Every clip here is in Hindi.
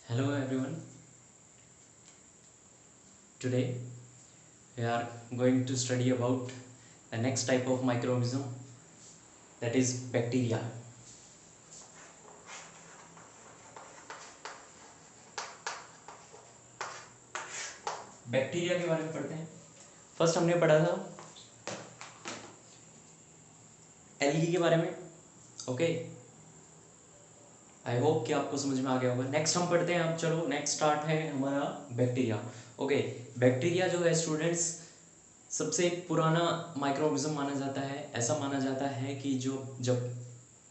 Hello everyone. Today we are going to study about the next type of microorganism, that is bacteria. Bacteria के बारे में पढ़ते हैं। फर्स्ट हमने पढ़ा था एल्गी के बारे में। ओके, आई होप कि आपको समझ में आ गया होगा। नेक्स्ट हम पढ़ते हैं। अब चलो नेक्स्ट स्टार्ट है हमारा बैक्टीरिया। ओके, बैक्टीरिया जो है स्टूडेंट्स सबसे पुराना माइक्रोऑर्गेनिज्म माना जाता है। ऐसा माना जाता है कि जो जब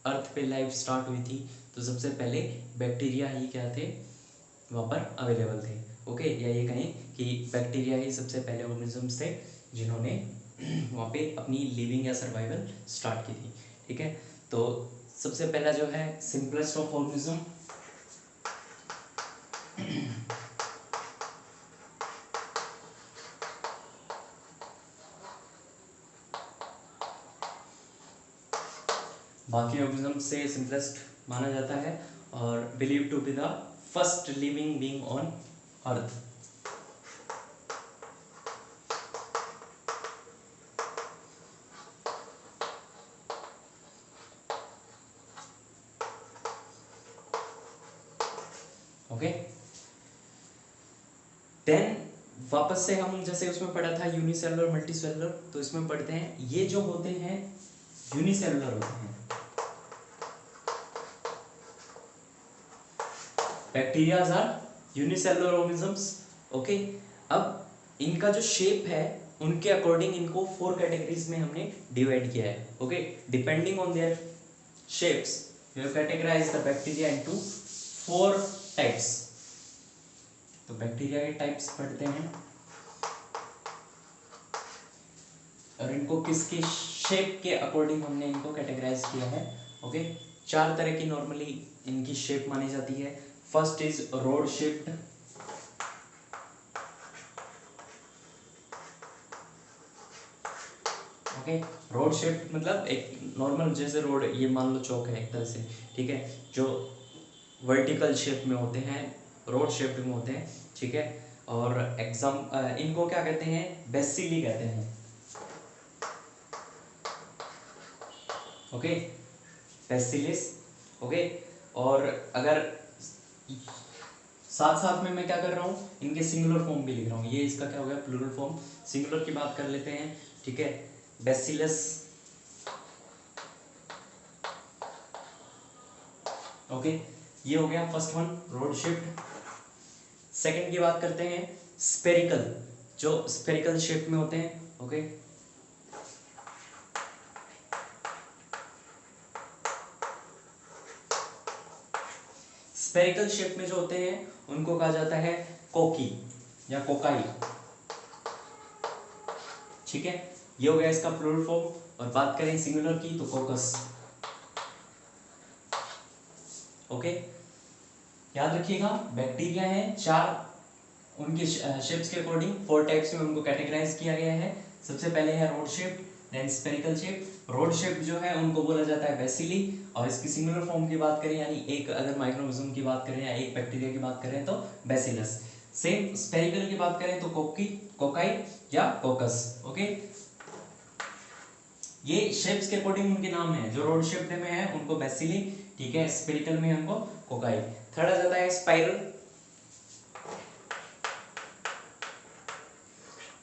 अर्थ पे लाइफ स्टार्ट हुई थी तो सबसे पहले बैक्टीरिया ही क्या थे, वहाँ पर अवेलेबल थे। ओके, या ये कहें कि बैक्टीरिया ही सबसे पहले ऑर्गेनिजम्स थे जिन्होंने वहाँ पे अपनी लिविंग या सर्वाइवल स्टार्ट की थी। ठीक है, तो सबसे पहला जो है सिंपलेस्ट ऑफ ऑर्गेनिज्म, बाकी ऑर्गेनिज्म से सिंपलेस्ट माना जाता है और believe to be the first living being on earth. Okay, then वापस से हम जैसे उसमें पढ़ा था यूनिसेलुलर मल्टीसेलुलर, तो इसमें पढ़ते हैं ये जो होते हैं यूनिसेलुलर होते हैं। Bacterias are unicellular organisms. Okay, अब इनका जो शेप है उनके अकॉर्डिंग इनको 4 कैटेगरीज में हमने डिवाइड किया है। Okay, depending on their shapes we have categorized the bacteria into 4 types. तो बैक्टीरिया के टाइप्स पढ़ते हैं और इनको किसके शेप के अकॉर्डिंग हमने इनको कैटेगराइज किया है। ओके, 4 तरह की नॉर्मली इनकी शेप मानी जाती है। First is road shaped. Okay, road shaped मतलब एक नॉर्मल जैसे रोड, ये मान लो चौक है एक तरह से। ठीक है, जो वर्टिकल शेप में होते हैं, रोड शेप्ड में होते हैं। ठीक है, और एग्जाम इनको क्या कहते हैं, बेसिली कहते हैं। ओके, बेसिलिस। ओके, और अगर साथ साथ में मैं क्या कर रहा हूँ, इनके सिंगुलर फॉर्म भी लिख रहा हूँ। ये इसका क्या हो गया, प्लूरल फॉर्म। सिंगुलर की बात कर लेते हैं। ठीक है, बेसिलस। ओके, ये हो गया first one, road shaped. Second की बात करते हैं स्पेरिकल, जो स्पेरिकल शेप में होते हैं। ओके, स्पेरिकल शेप में जो होते हैं उनको कहा जाता है कोकी या कोकाई। ठीक है, ये हो गया इसका प्लूरल फॉर्म। और बात करें सिंगुलर की तो कोकस। ओके, याद रखिएगा बैक्टीरिया है 4, उनके शेप्स के अकॉर्डिंग 4 टाइप्स में उनको कैटेगराइज किया गया है। सबसे पहले है rod shape, then spherical shape. Rod shape जो है उनको बोला जाता है बेसिली, और इसकी सिंगुलर फॉर्म की बात करें यानी एक अगर माइक्रोऑर्गेनिज्म की बात करें या एक बैक्टीरिया की बात करें तो बेसिलस। सेम स्पेरिकल की बात करें तो कोकी, कोकाई या कोकस। ओके, ये शेप्स के अकॉर्डिंग उनके नाम है। जो रोड शेप में है उनको बेसिली, ठीक है, स्पेरिकल में उनको कोकाई। थर्ड आ जाता है स्पाइरल।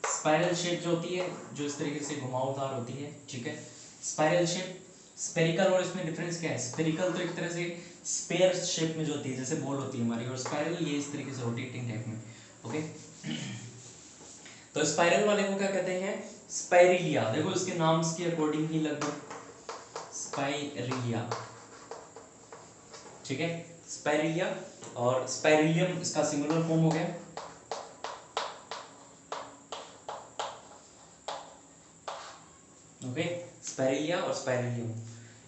स्पाइरल शेप जो होती है, जो इस तरीके से घुमावदार होती है। ठीक है, स्पाइरल शेप। स्पेरिकल और इसमें डिफरेंस क्या है, स्पेरिकल तो एक तरह से स्पेयर शेप में जो होती है, जैसे बॉल होती है हमारी, और स्पाइरल ये इस तरीके से रोटेटिंग टाइप में। ओके, तो स्पाइरल वाले को क्या कहते हैं, स्पाइरिलिया। देखो इसके नाम के अकॉर्डिंग ही लगभग स्पाइरिलिया। ठीक है, स्पाइरिलिया। और स्पाइरिलियम इसका सिंगुलर फॉर्म हो गया। ओके, स्पाइरिलिया और spirillum.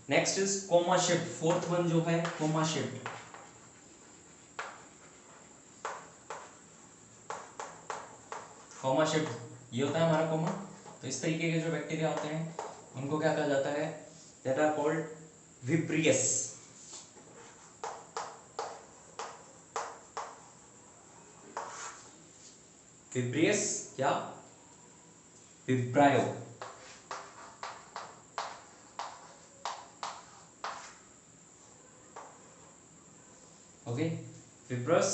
Next is comma shape, fourth one जो है कोमा शिफ्ट। कोमा शिफ्ट ये होता है हमारा कोमा। तो इस तरीके के जो बैक्टीरिया होते हैं उनको क्या कहा जाता है, दैट आर कॉल्ड विब्रियस। विब्रियस या विब्रायो। ओके, विब्रस,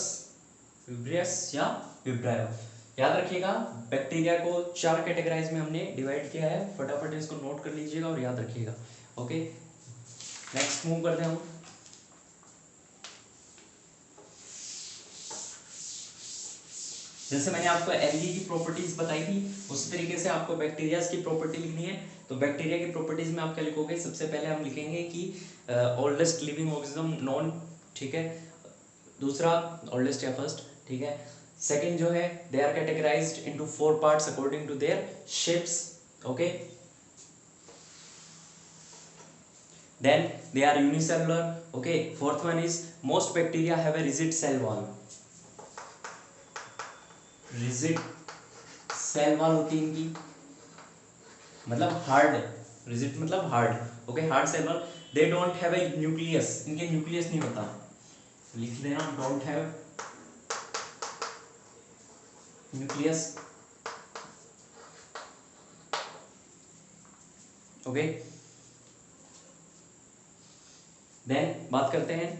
विब्रियस या विब्रायो। याद रखिएगा बैक्टीरिया को 4 कैटेगराइज में हमने डिवाइड किया है, फटाफट इसको नोट कर लीजिएगा और याद रखिएगा। ओके, नेक्स्ट मूव करते हैं हम। जैसे मैंने आपको एल्गी की प्रॉपर्टीज बताई थी, उसी तरीके से आपको बैक्टीरियाज की प्रॉपर्टी लिखनी है। तो बैक्टीरिया की प्रॉपर्टीज में आप क्या लिखोगे, सबसे पहले हम लिखेंगे कि ओल्डेस्ट लिविंग ऑर्गेनिज्म नॉन, ठीक है, दूसरा ओल्डेस्ट या फर्स्ट, ठीक है। सेकंड जो है, they are categorized into 4 parts according to their shapes, okay. Then they are unicellular, okay. Fourth one is most bacteria have a rigid cell wall, rigid cell wall होती है इनकी, मतलब हार्ड, रिजिड मतलब hard, okay, hard cell wall. They don't have a nucleus, इनके न्यूक्लियस नहीं होता, लिख देना, don't have nucleus, okay. Then बात करते हैं,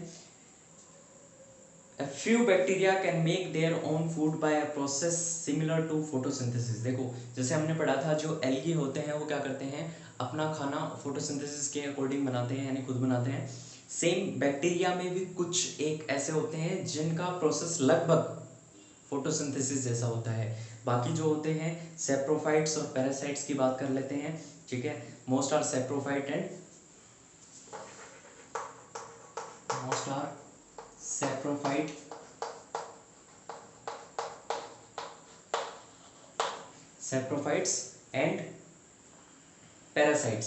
A few bacteria can make their own food by a process similar to photosynthesis। देखो जैसे हमने पढ़ा था, जो एल्गी होते हैं वो क्या करते हैं, अपना खाना फोटोसिंथेसिस के अकॉर्डिंग बनाते हैं, यानी खुद बनाते हैं। सेम बैक्टीरिया में भी कुछ एक ऐसे होते हैं जिनका प्रोसेस लगभग फोटोसिंथेसिस जैसा होता है। बाकी जो होते हैं सेप्रोफाइट्स और पैरासाइट्स की बात कर लेते हैं, ठीक है। Most are saprophyte and most are saprophyte, saprophytes and parasites.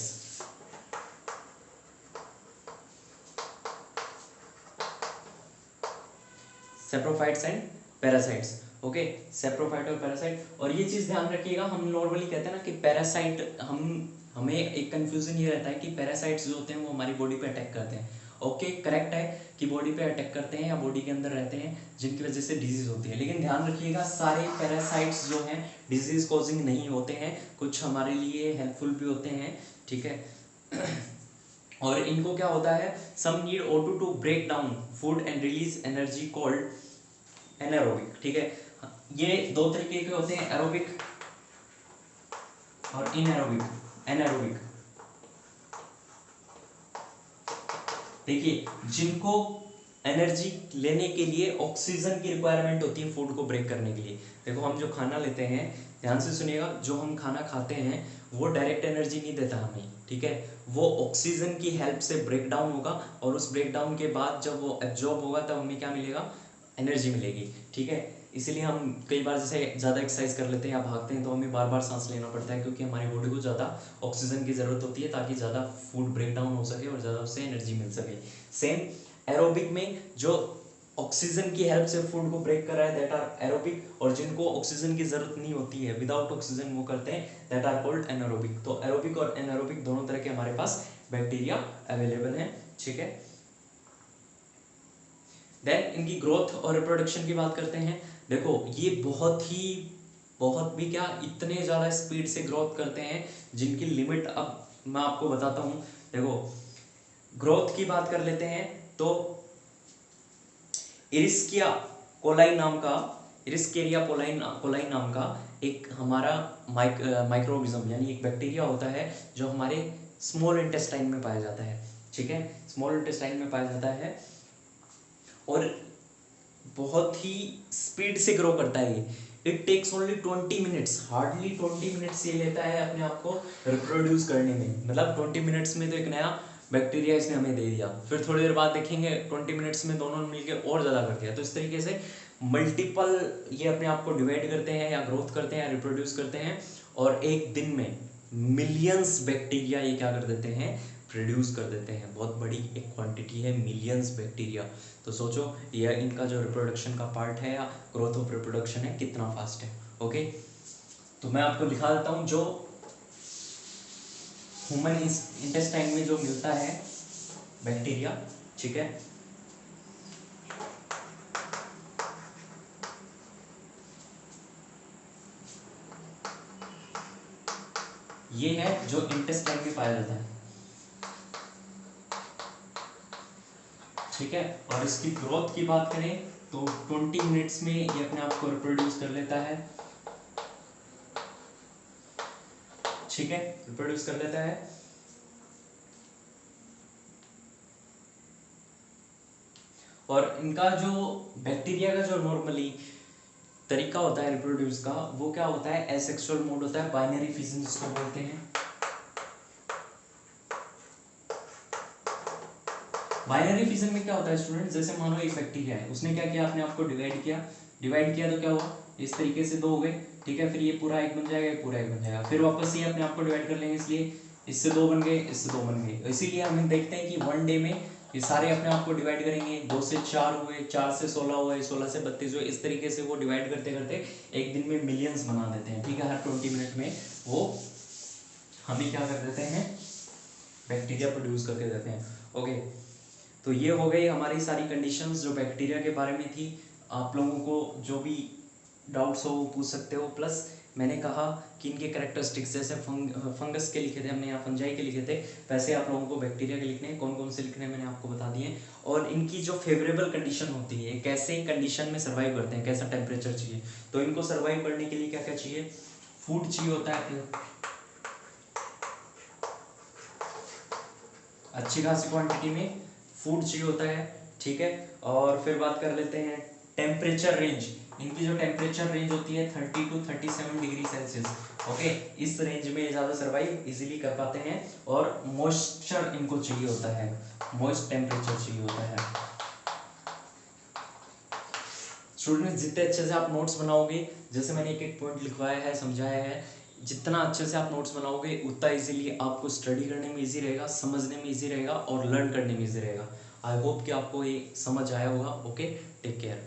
Saprophytes and parasites, okay, saprophyte और पैरासाइट। और ये चीज ध्यान रखिएगा, हम नॉर्मली कहते हैं ना कि पैरासाइट, हमें एक कंफ्यूजन ये रहता है कि पैरासाइट्स जो होते हैं वो हमारी बॉडी पे अटैक करते हैं। ओके, करेक्ट है कि बॉडी पे अटैक करते हैं या बॉडी के अंदर रहते हैं, जिनकी वजह से डिजीज होती है। लेकिन ध्यान रखिएगा सारे पैरासाइट्स जो हैं डिजीज कॉजिंग नहीं होते हैं, कुछ हमारे लिए हेल्पफुल भी होते हैं, ठीक है। और इनको क्या होता है, some need O2 to break down food and release energy called anaerobic, ठीक है। ये दो तरीके के होते हैं, एरोबिक और इनएरोबिक, एनारोबिक। देखिए जिनको एनर्जी लेने के लिए ऑक्सीजन की रिक्वायरमेंट होती है फूड को ब्रेक करने के लिए। देखो हम जो खाना लेते हैं, ध्यान से सुनिएगा, जो हम खाना खाते हैं वो डायरेक्ट एनर्जी नहीं देता हमें, ठीक है। वो ऑक्सीजन की हेल्प से ब्रेक डाउन होगा और उस ब्रेक डाउन के बाद जब वो एब्जॉर्ब होगा तब हमें क्या मिलेगा, एनर्जी मिलेगी, ठीक है। इसीलिए हम कई बार जैसे ज़्यादा एक्सरसाइज कर लेते हैं या भागते हैं तो हमें बार बार सांस लेना पड़ता है, क्योंकि हमारी बॉडी को ज़्यादा ऑक्सीजन की ज़रूरत होती है ताकि ज़्यादा फूड ब्रेक डाउन हो सके और ज़्यादा उससे एनर्जी मिल सके। सेम एरोबिक में जो ऑक्सीजन की हेल्प से फूड को ब्रेक कर रहा है दैट आर एरोबिक, और जिनको ऑक्सीजन की जरूरत नहीं होती है विदाउट ऑक्सीजन वो करते हैं दैट आर कॉल्ड एनारोबिक। तो एरोबिक और एनारोबिक दोनों तरह के हमारे पास बैक्टीरिया अवेलेबल हैं, ठीक है। देन इनकी ग्रोथ और रिप्रोडक्शन की बात करते हैं। देखो ये बहुत भी क्या, इतने ज़्यादा स्पीड से ग्रोथ करते हैं जिनकी लिमिट अब मैं आपको बताता हूँ। देखो ग्रोथ की बात कर लेते हैं तो इरिस्किया कोलाई नाम का, इरिस्केरिया कोलाई नाम का एक हमारा माइक्रोऑर्गेनिज्म यानी एक बैक्टीरिया होता है जो हमारे स्मॉल इंटेस्टाइन में पाया जाता है, ठीक है। स्मॉल इंटेस्टाइन में पाया जाता है और बहुत ही स्पीड से ग्रो करता है ये। It takes only 20 minutes, hardly 20 minutes ये लेता है अपने आप को रिप्रोड्यूस करने में। मतलब 20 मिनट्स में तो एक नया बैक्टीरिया इसने हमें दे दिया, फिर थोड़ी देर बाद देखेंगे 20 मिनट्स में दोनों मिलकर और ज़्यादा कर दिया। तो इस तरीके से मल्टीपल ये अपने आप को डिवाइड करते हैं या ग्रोथ करते हैं या रिप्रोड्यूस करते हैं, और एक दिन में मिलियंस बैक्टीरिया ये क्या कर देते हैं, प्रोड्यूस कर देते हैं। बहुत बड़ी एक क्वांटिटी है, मिलियंस बैक्टीरिया। तो सोचो ये इनका जो रिप्रोडक्शन का पार्ट है या ग्रोथ ऑफ रिप्रोडक्शन है कितना फास्ट है, ओके। तो मैं आपको दिखा देता हूँ जो ह्यूमन इंटेस्टाइन में जो मिलता है बैक्टीरिया, ठीक है। ये है जो इंटेस्टाइन में पाया जाता है, ठीक है। और इसकी ग्रोथ की बात करें तो 20 मिनट्स में ये अपने आप को रिप्रोड्यूस कर लेता है, ठीक है, रिप्रोड्यूस कर लेता है। और इनका जो बैक्टीरिया का जो नॉर्मली तरीका होता है रिप्रोड्यूस का, वो क्या होता है, एसेक्सुअल मोड होता है, बाइनरी फिजन जिसको बोलते हैं। बाइनरी फिजन में क्या होता है स्टूडेंट, जैसे मानो एक बैक्टीरिया है, उसने क्या किया, अपने आप को डिवाइड किया तो क्या हुआ, इस तरीके से दो हो गए, ठीक है। फिर ये पूरा एक बन जाएगा, ये पूरा एक बन जाएगा, फिर वापस ये अपने आप को डिवाइड कर लेंगे, इसलिए इससे दो बन गए, इससे दो बन गए। इसीलिए हम देखते हैं कि वन डे में ये सारे अपने आप को डिवाइड करेंगे, 2 से 4 हुए, 4 से 16 हुए, 16 से 32 हुए, इस तरीके से वो डिवाइड करते करते एक दिन में मिलियंस बना देते हैं, ठीक है। हर 20 मिनट में वो हमें क्या कर देते हैं, बैक्टीरिया प्रोड्यूस करके देते हैं। ओके, तो ये हो गई हमारी सारी कंडीशंस जो बैक्टीरिया के बारे में थी। आप लोगों को जो भी डाउट्स हो वो पूछ सकते हो। प्लस मैंने कहा कि इनके कैरेक्टरिस्टिक्स जैसे फंगस के लिखे थे हमने, या फंजाई के लिखे थे, वैसे आप लोगों को बैक्टीरिया के लिखने हैं। कौन कौन से लिखने हैं मैंने आपको बता दिए। और इनकी जो फेवरेबल कंडीशन होती है, कैसे कंडीशन में सर्वाइव करते हैं, कैसा टेम्परेचर चाहिए, तो इनको सर्वाइव करने के लिए क्या क्या चाहिए, फूड चाहिए होता है, अच्छी खासी क्वांटिटी में फूड चाहिए होता है, ठीक है। और फिर बात कर लेते हैं टेम्परेचर रेंज। इनकी जो टेम्परेचर रेंज होती है 30 to 37 डिग्री सेल्सियस, ओके, इस रेंज में ज़्यादा सर्वाइव इजीली कर पाते हैं। और मॉइस्चर इनको चाहिए होता है, मॉइस्ट टेम्परेचर चाहिए होता है। स्टूडेंट्स जितने अच्छे से आप नोट्स बनाओगे, जैसे मैंने एक एक पॉइंट लिखवाया है, समझाया है, जितना अच्छे से आप नोट्स बनाओगे उतना इजीली आपको स्टडी करने में इजी रहेगा, समझने में इजी रहेगा और लर्न करने में इजी रहेगा। आई होप कि आपको ये समझ आया होगा। Okay, take care.